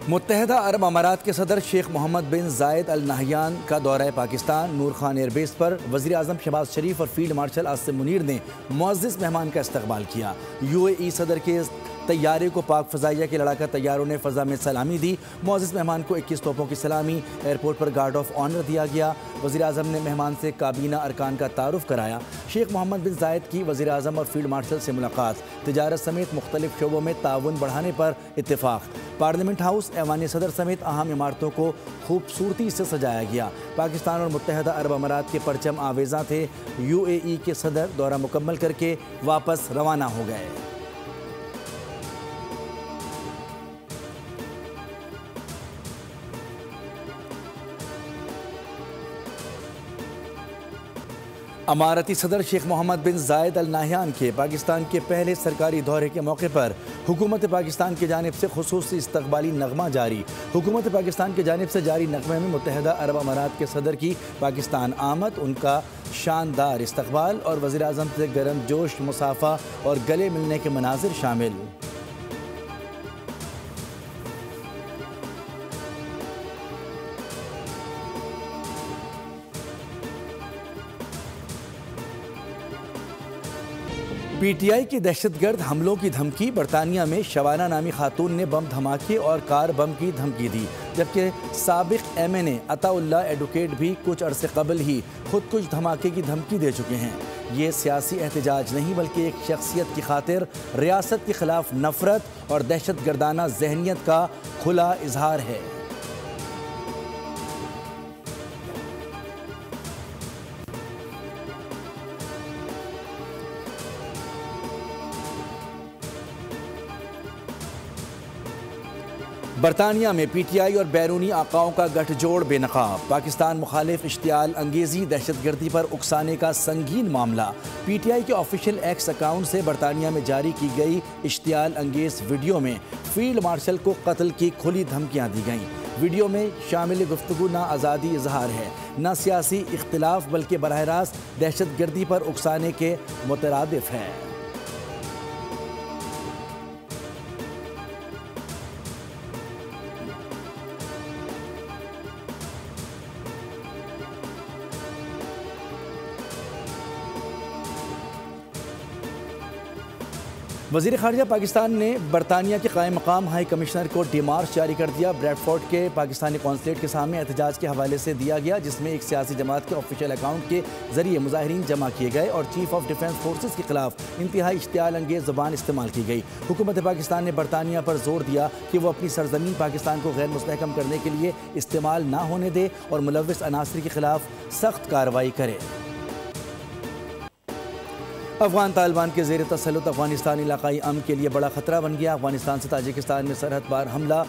मुत्तहदा अरब अमारात के सदर शेख मोहम्मद बिन जायद अल नहयान का दौरा पाकिस्तान। नूर खान एयरबेस पर वज़ीर आज़म शहबाज शरीफ और फील्ड मार्शल आसिम मुनीर ने मुअज़्ज़िज़ मेहमान का इस्तकबाल किया। UAE सदर के तैयारे को पाक फ़ज़ाइया के लड़ाका तैयारों ने फ़ज़ा में सलामी दी। मुअज़्ज़िज़ मेहमान को 21 तोपों की सलामी, एयरपोर्ट पर गार्ड ऑफ ऑनर दिया गया। वज़ीर आज़म ने मेहमान से काबीना अरकान का तारुफ़ कराया। शेख मोहम्मद बिन जायद की वज़ीर आज़म और फील्ड मार्शल से मुलाकात, तिजारत समेत मुख्तलिफ शोबों में ताउन बढ़ाने पर इत्तेफाक। पार्लियामेंट हाउस, ऐवान सदर समेत अहम इमारतों को खूबसूरती से सजाया गया। पाकिस्तान और मुत्तहदा अरब अमारात के परचम आवेज़ा थे। UAE के सदर दौरा मुकम्मल करके वापस रवाना हो गए। अमारती सदर शेख मोहम्मद बिन जायद अल नहयान के पाकिस्तान के पहले सरकारी दौरे के मौके पर हुकूमत पाकिस्तान की जानिब से खुसूसी इस्तकबाली नगमा जारी। हुकूमत पाकिस्तान की जानिब से जारी नगमे में मुत्तहदा अरब अमारात के सदर की पाकिस्तान आमद, उनका शानदार इस्तकबाल और वज़ीर आज़म से गर्म जोश मुसाफ़ा और गले मिलने के मनाजिर शामिल। PTI की दहशतगर्द हमलों की धमकी। बरतानिया में शबाना नामी खातून ने बम धमाके और कार बम की धमकी दी, जबकि साबिक MNA अताउल्लाह एडवोकेट भी कुछ अरसे कबल ही खुदकुश धमाके की धमकी दे चुके हैं। ये सियासी एहतजाज नहीं बल्कि एक शख्सियत की खातिर रियासत के खिलाफ नफरत और दहशतगर्दाना जहनीत का खुला इजहार है। बरतानिया में PTI और बैरूनी आकाओं का गठजोड़ बेनकाब। पाकिस्तान मुखालिफ इश्तियाल अंगेजी दहशतगर्दी पर उकसाने का संगीन मामला। PTI के ऑफिशियल एक्स अकाउंट से बरतानिया में जारी की गई इश्तियाल अंगेज वीडियो में फील्ड मार्शल को कत्ल की खुली धमकियां दी गईं। वीडियो में शामिल गुफ्तगू ना आज़ादी इजहार है, न सियासी इख्तिलाफ, बल्कि बराह रास्त दहशतगर्दी पर उकसाने के मुतरादिफ है। वज़ीर ख़ारिजा पाकिस्तान ने बरतानिया के कायम मकाम हाई कमिश्नर को डिमार्च जारी कर दिया। ब्रैडफोर्ड के पाकिस्तानी कौंसलेट के सामने एहतजाज के हवाले से दिया गया, जिसमें एक सियासी जमात के ऑफिशियल अकाउंट के जरिए मुजाहिरीन जमा किए गए और चीफ ऑफ डिफेंस फोर्सेस के खिलाफ इंतहाई इश्तियाल अंगेज ज़बान इस्तेमाल की गई। हुकूमत पाकिस्तान ने बरतानिया पर जोर दिया कि वह अपनी सरजमीन पाकिस्तान को गैर मुस्तहकम करने के लिए इस्तेमाल ना होने दे और मुलव्विस अनासर के खिलाफ सख्त कार्रवाई करे। अफगान तालिबान के ज़ेर तसल्लुत अफगानिस्तान इलाकाई अमन के लिए बड़ा खतरा बन गया। अफगानिस्तान से ताजिकिस्तान में सरहद पार हमला।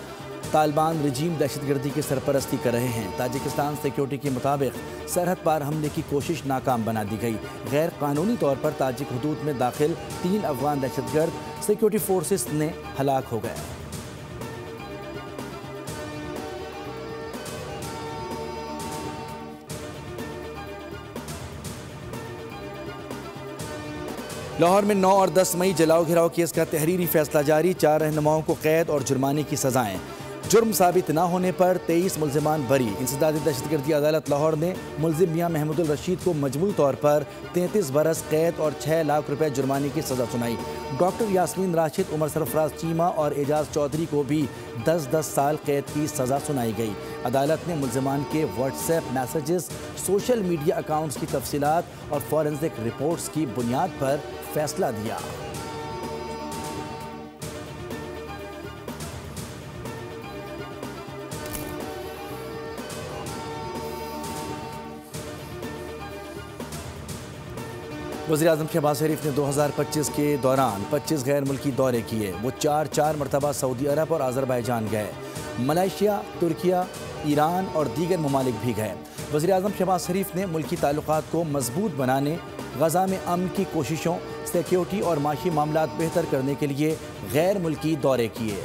तालिबान रजीम दहशतगर्दी की सरपरस्ती कर रहे हैं। ताजिकिस्तान सिक्योरिटी के मुताबिक सरहद पार हमले की कोशिश नाकाम बना दी गई। गैर कानूनी तौर पर ताजिक हदूद में दाखिल 3 अफगान दहशतगर्द सिक्योरिटी फोर्सेस ने हलाक हो गए। लाहौर में 9 और 10 मई जलाओ घिराव केस का तहरीरी फैसला जारी। 4 रहनुमाओं को कैद और जुर्माने की सजाएं। जुर्म साबित न होने पर 23 मुल्जिमान बरी। इंसदादी दहशतगर्दी अदालत लाहौर ने मुल्जिम मियां महमूदुल रशीद को मजमूई तौर पर 33 बरस कैद और 6 लाख रुपए जुर्माने की सजा सुनाई। डॉक्टर यास्मीन राशिद, उमर सरफराज चीमा और एजाज चौधरी को भी 10-10 साल कैद की सजा सुनाई गई। अदालत ने मुल्जिमान के WhatsApp messages, social media accounts की तफसीलात और फॉरेंसिक रिपोर्ट्स की बुनियाद पर फैसला दिया। वज़ीर आज़म शहबाज शरीफ ने 2025 के दौरान 25 गैर मुल्की दौरे किए। वो 4 मरतबा सऊदी अरब और अज़रबैजान गए। मलेशिया, तुर्किया, ईरान और दीगर ममालिक भी गए। वज़ीर आज़म शहबाज शरीफ ने मुल्की ताल्लुकात को मजबूत बनाने, गज़ा में अमन की कोशिशों, सिक्योरिटी और माशी मामलात बेहतर करने के लिए गैर मुल्की दौरे किए।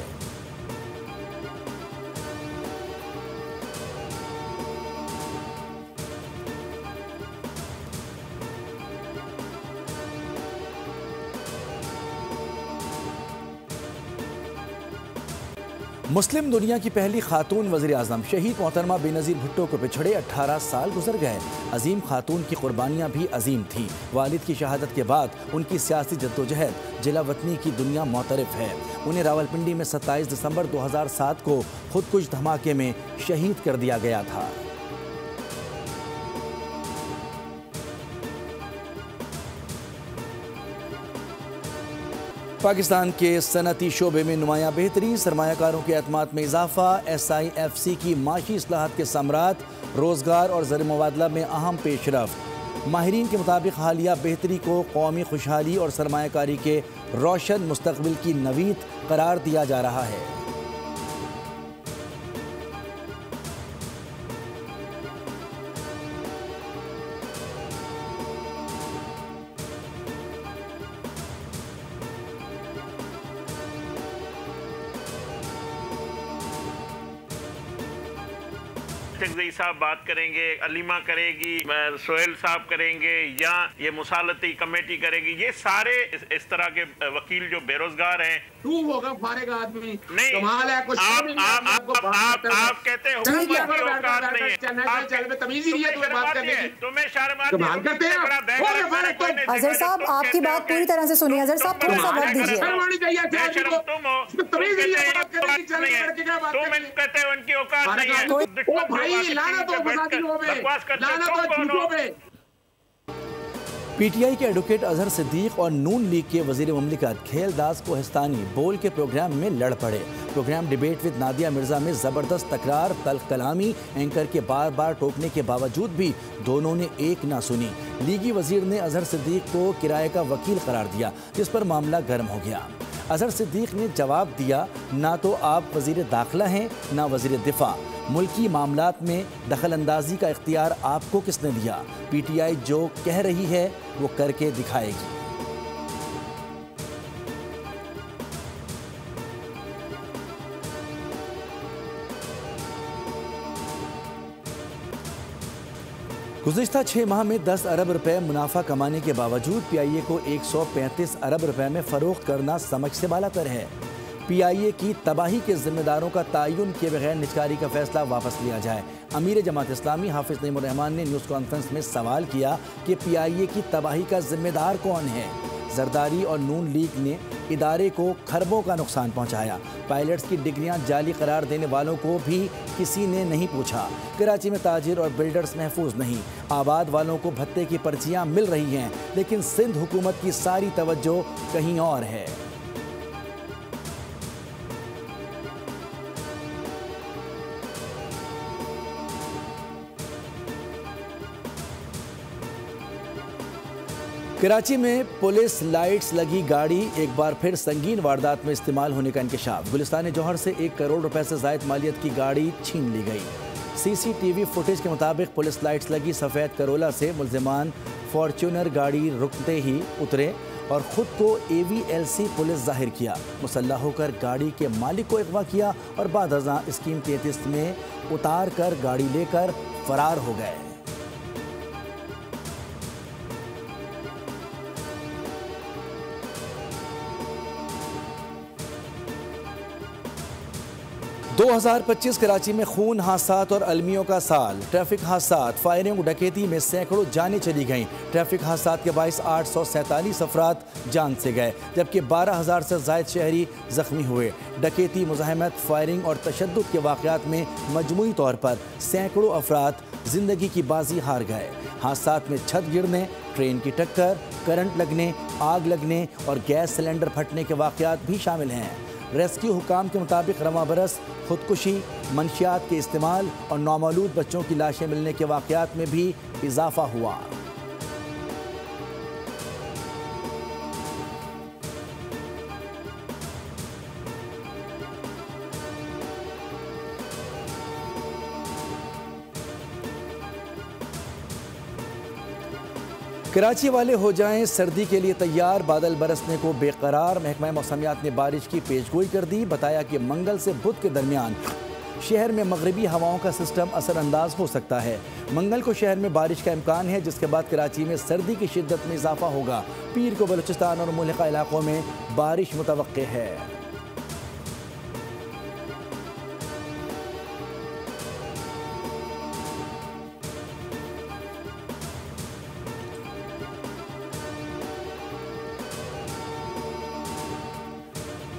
मुस्लिम दुनिया की पहली खातून वज़ीर आज़म शहीद मोहतरमा बेनज़ीर भुट्टो को पिछड़े 18 साल गुजर गए। अजीम खातून की कुर्बानियाँ भी अजीम थीं। वालिद की शहादत के बाद उनकी सियासी जद्दोजहद जिला वतनी की दुनिया मोतरफ है। उन्हें रावलपिंडी में 27 दिसंबर 2007 को खुदकुश धमाके में शहीद कर दिया गया था। पाकिस्तान के सनती शोबे में नुमायाँ बेहतरी, सरमायाकारों के एतमाद में इजाफा, SIFC की माशी इस्लाहात के समरात, रोज़गार और ज़र मुबादला में अहम पेशरफ्त। माहिरीन के मुताबिक हालिया बेहतरी को कौमी खुशहाली और सरमायाकारी के रोशन मुस्तकबिल की नवीद करार दिया जा रहा है। जगज़ई साहब बात करेंगे, अलीमा करेगी, सोहेल साहब करेंगे, या ये मुसालती कमेटी करेगी। ये सारे इस तरह के वकील जो बेरोजगार हैं, तू होगा फारिग आदमी। नहीं, कमाल है कुछ आप कहते हो तमीज ही नहीं है तुम्हें बात करने की। तुम्हें शर्म आती कमाल करते हैं अजहर साहब, आपकी बात पूरी तरह से सुनिए। अजहर साहब थोड़ा सा वक्त दीजिए। कहते हो उनकी औकात नहीं है। PTI के एडवोकेट अजहर सिद्दीक और नून लीग के वजीर मुमलिकत खेलदास कोहिस्तानी बोल के प्रोग्राम में लड़ पड़े। Program debate with Nadia Mirza में जबरदस्त तकरार, तल्ख कलामी, एंकर के बार बार टोकने के बावजूद भी दोनों ने एक ना सुनी। लीगी वजीर ने अजहर सिद्दीक को किराए का वकील करार दिया, जिस पर मामला गर्म हो गया। अजहर सिद्दीक ने जवाब दिया, ना तो आप वजीर दाखिला हैं ना वजीर दिफा। मुल्की मामलात में दखल अंदाजी का इख्तियार आपको किसने दिया? PTI जो कह रही है वो करके दिखाएगी। गुज़िश्ता 6 माह में 10 अरब रुपए मुनाफा कमाने के बावजूद PIA को 135 अरब रुपए में फरोख्त करना समझ से बालातर है। PIA की तबाही के जिम्मेदारों का तयन किए बगैर निजकारी का फैसला वापस लिया जाए। अमीर जमात इस्लामी हाफिज नईमुर रहमान ने न्यूज़ कॉन्फ्रेंस में सवाल किया कि PIA की तबाही का जिम्मेदार कौन है? जरदारी और नून लीग ने इदारे को खरबों का नुकसान पहुंचाया। पायलट्स की डिग्रियां जाली करार देने वालों को भी किसी ने नहीं पूछा। कराची में ताजिर और बिल्डर्स महफूज नहीं, आबाद वालों को भत्ते की पर्चियां मिल रही हैं, लेकिन सिंध हुकूमत की सारी तवज्जो कहीं और है। कराची में पुलिस लाइट्स लगी गाड़ी एक बार फिर संगीन वारदात में इस्तेमाल होने का इंकशाफ। गुलिस्तान जौहर से 1 करोड़ रुपए से ज़ायद मालियत की गाड़ी छीन ली गई। CCTV फुटेज के मुताबिक पुलिस लाइट्स लगी सफ़ेद करोला से मुल्जिमान फॉर्च्यूनर गाड़ी रुकते ही उतरे और ख़ुद को AVLC पुलिस जाहिर किया। मुसल्लह होकर गाड़ी के मालिक को अगवा किया और बाद अज़ां स्कीम 33 में उतार कर गाड़ी लेकर फरार हो गए। दो 2025 कराची में खून, हादसात और अलमियों का साल। ट्रैफिक हादसात, फायरिंग, डकैती में सैकड़ों जानें चली गईं। ट्रैफिक हादसात के बाइस 847 अफराद जान से गए, जबकि 12,000 से ज़ायद शहरी जख्मी हुए। डकैती, मुज़ाहमत, फायरिंग और तशद्दुद के वाक़यात में मजमूई तौर पर सैकड़ों अफराद ज़िंदगी की बाजी हार गए। हादसात में छत गिरने, ट्रेन की टक्कर, करंट लगने, आग लगने और गैस सिलेंडर फटने के वाक़यात भी शामिल हैं। रेस्क्यू हुकाम के मुताबिक रवां बरस खुदकुशी, मनशियात के इस्तेमाल और नामौलूद बच्चों की लाशें मिलने के वाक़यात में भी इजाफा हुआ। कराची वाले हो जाएं सर्दी के लिए तैयार, बादल बरसने को बेकरार। महकमा मौसमियात ने बारिश की पेशगोई कर दी। बताया कि मंगल से बुध के दरमियान शहर में मगरबी हवाओं का सिस्टम असरअंदाज हो सकता है। मंगल को शहर में बारिश का इम्कान है, जिसके बाद कराची में सर्दी की शिद्दत में इजाफा होगा। पीर को बलूचिस्तान और मुल्का इलाकों में बारिश मुतवक्के है।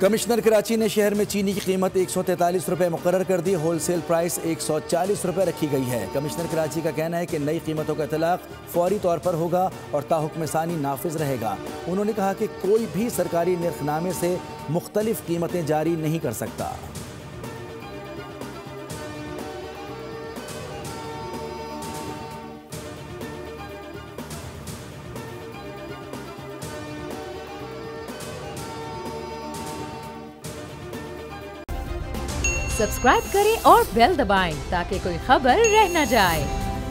कमिश्नर कराची ने शहर में चीनी की कीमत 143 रुपये मुकर्रर कर दी। होलसेल प्राइस 140 रुपये रखी गई है। कमिश्नर कराची का कहना है कि नई कीमतों का इतलाक फौरी तौर पर होगा और ताहुक्म सानी नाफिज रहेगा। उन्होंने कहा कि कोई भी सरकारी निर्खनामे से मुख्तलिफ कीमतें जारी नहीं कर सकता। सब्सक्राइब करें और बेल दबाएं ताकि कोई खबर रह न जाए।